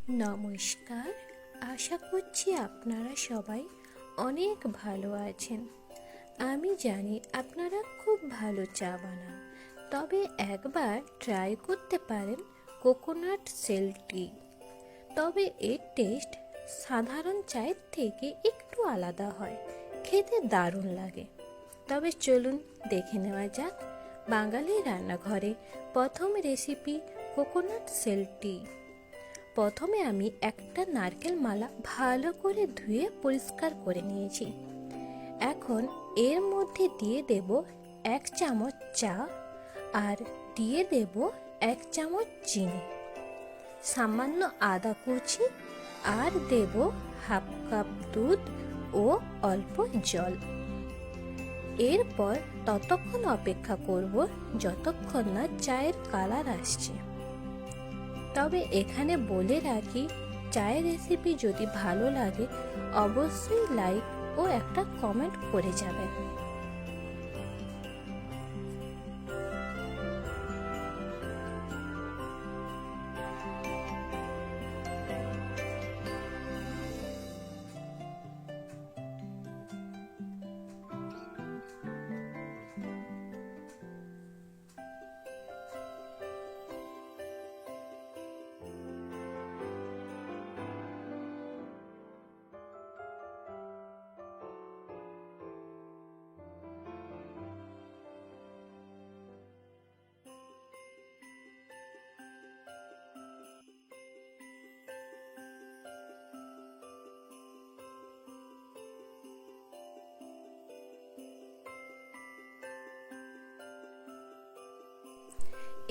নমস্কার। আশা করছি আপনারা সবাই অনেক ভালো আছেন। আমি জানি আপনারা খুব ভালো চা বানান, তবে একবার ট্রাই করতে পারেন কোকোনাট সেল টি। তবে এর টেস্ট সাধারণ চায়ের থেকে একটু আলাদা হয়, খেতে দারুণ লাগে। তবে চলুন দেখে নেওয়া যাক বাঙালি রান্নাঘরে প্রথম রেসিপি কোকোনাট সেল টি। প্রথমে আমি একটা নারকেল মালা ভালো করে ধুয়ে পরিষ্কার করে নিয়েছি। এখন এর মধ্যে দিয়ে দেব 1 চামচ চা আর দিয়ে দেব 1 চামচ চিনি, সামান্য আদা কুচি আর দেব হাফ কাপ দুধ ও অল্প জল। এরপর ততক্ষণ অপেক্ষা করব যতক্ষণ না চায়ের কালার আসছে। তবে এখানে বলে রাখি, চায়ের রেসিপি যদি ভালো লাগে অবশ্যই লাইক ও একটা কমেন্ট করে যাবেন।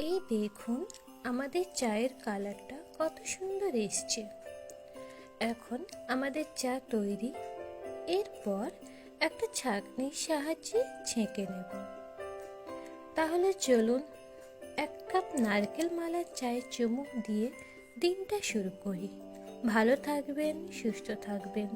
এই দেখুন আমাদের চায়ের কালারটা কত সুন্দর এসছে। এখন আমাদের চা তৈরি। এরপর একটা ছাঁকনির সাহায্যে ছেঁকে নেব। তাহলে চলুন 1 কাপ নারকেল মালার চায়ের চুমুক দিয়ে দিনটা শুরু করি। ভালো থাকবেন, সুস্থ থাকবেন।